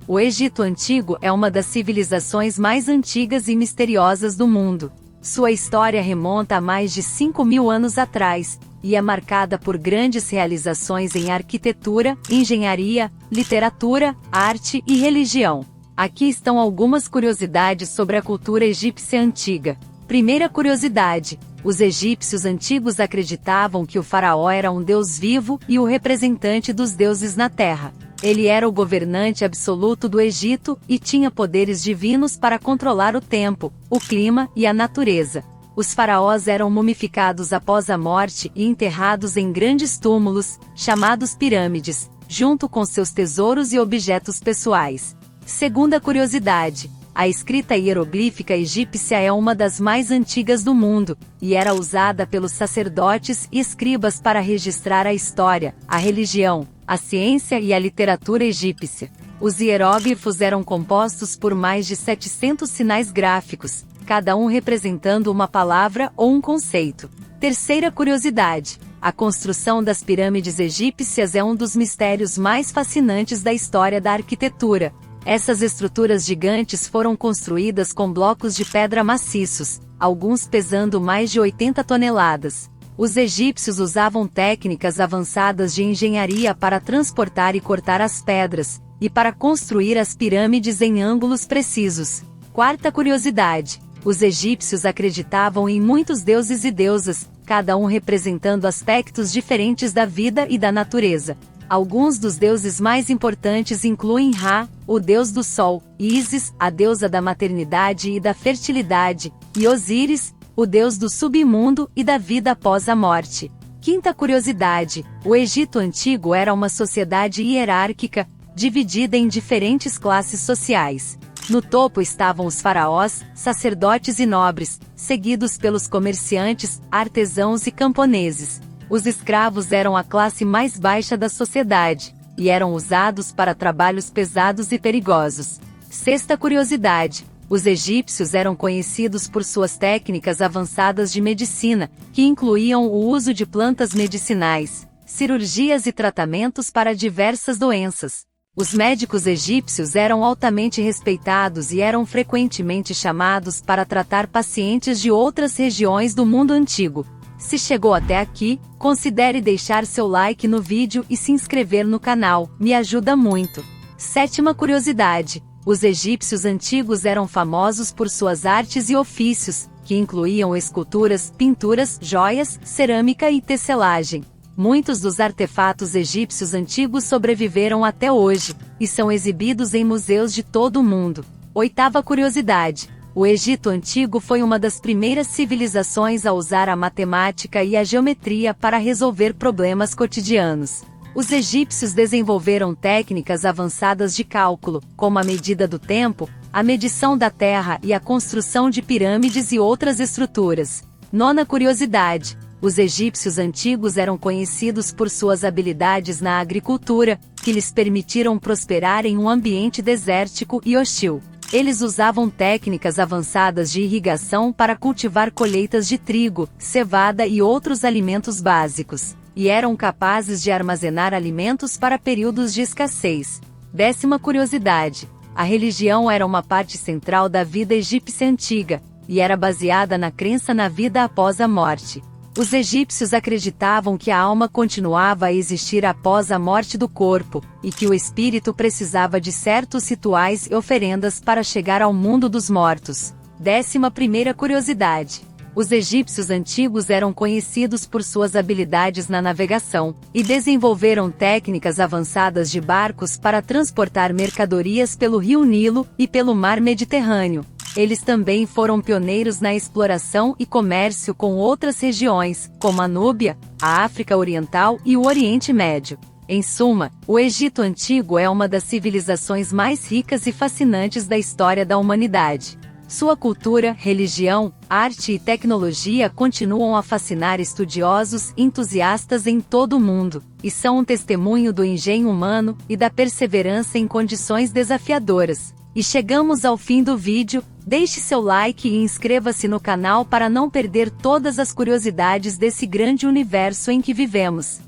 O Egito Antigo é uma das civilizações mais antigas e misteriosas do mundo. Sua história remonta a mais de 5.000 anos atrás, e é marcada por grandes realizações em arquitetura, engenharia, literatura, arte e religião. Aqui estão algumas curiosidades sobre a cultura egípcia antiga. Primeira curiosidade: os egípcios antigos acreditavam que o faraó era um deus vivo e o representante dos deuses na terra. Ele era o governante absoluto do Egito e tinha poderes divinos para controlar o tempo, o clima e a natureza. Os faraós eram mumificados após a morte e enterrados em grandes túmulos, chamados pirâmides, junto com seus tesouros e objetos pessoais. Segunda curiosidade: a escrita hieroglífica egípcia é uma das mais antigas do mundo, e era usada pelos sacerdotes e escribas para registrar a história, a religião, a ciência e a literatura egípcia. Os hieróglifos eram compostos por mais de 700 sinais gráficos, cada um representando uma palavra ou um conceito. Terceira curiosidade: a construção das pirâmides egípcias é um dos mistérios mais fascinantes da história da arquitetura. Essas estruturas gigantes foram construídas com blocos de pedra maciços, alguns pesando mais de 80 toneladas. Os egípcios usavam técnicas avançadas de engenharia para transportar e cortar as pedras, e para construir as pirâmides em ângulos precisos. Quarta curiosidade: os egípcios acreditavam em muitos deuses e deusas, cada um representando aspectos diferentes da vida e da natureza. Alguns dos deuses mais importantes incluem Ra, o deus do sol, Ísis, a deusa da maternidade e da fertilidade, e Osíris, o deus do submundo e da vida após a morte. Quinta curiosidade: o Egito Antigo era uma sociedade hierárquica, dividida em diferentes classes sociais. No topo estavam os faraós, sacerdotes e nobres, seguidos pelos comerciantes, artesãos e camponeses. Os escravos eram a classe mais baixa da sociedade, e eram usados para trabalhos pesados e perigosos. Sexta curiosidade: os egípcios eram conhecidos por suas técnicas avançadas de medicina, que incluíam o uso de plantas medicinais, cirurgias e tratamentos para diversas doenças. Os médicos egípcios eram altamente respeitados e eram frequentemente chamados para tratar pacientes de outras regiões do mundo antigo. Se chegou até aqui, considere deixar seu like no vídeo e se inscrever no canal, me ajuda muito. Sétima curiosidade: os egípcios antigos eram famosos por suas artes e ofícios, que incluíam esculturas, pinturas, joias, cerâmica e tecelagem. Muitos dos artefatos egípcios antigos sobreviveram até hoje, e são exibidos em museus de todo o mundo. Oitava curiosidade: o Egito Antigo foi uma das primeiras civilizações a usar a matemática e a geometria para resolver problemas cotidianos. Os egípcios desenvolveram técnicas avançadas de cálculo, como a medida do tempo, a medição da terra e a construção de pirâmides e outras estruturas. Nona curiosidade: os egípcios antigos eram conhecidos por suas habilidades na agricultura, que lhes permitiram prosperar em um ambiente desértico e hostil. Eles usavam técnicas avançadas de irrigação para cultivar colheitas de trigo, cevada e outros alimentos básicos, e eram capazes de armazenar alimentos para períodos de escassez. Décima curiosidade: a religião era uma parte central da vida egípcia antiga, e era baseada na crença na vida após a morte. Os egípcios acreditavam que a alma continuava a existir após a morte do corpo, e que o espírito precisava de certos rituais e oferendas para chegar ao mundo dos mortos. 11ª curiosidade: os egípcios antigos eram conhecidos por suas habilidades na navegação, e desenvolveram técnicas avançadas de barcos para transportar mercadorias pelo rio Nilo e pelo mar Mediterrâneo. Eles também foram pioneiros na exploração e comércio com outras regiões, como a Núbia, a África Oriental e o Oriente Médio. Em suma, o Egito Antigo é uma das civilizações mais ricas e fascinantes da história da humanidade. Sua cultura, religião, arte e tecnologia continuam a fascinar estudiosos e entusiastas em todo o mundo, e são um testemunho do engenho humano e da perseverança em condições desafiadoras. E chegamos ao fim do vídeo. Deixe seu like e inscreva-se no canal para não perder todas as curiosidades desse grande universo em que vivemos.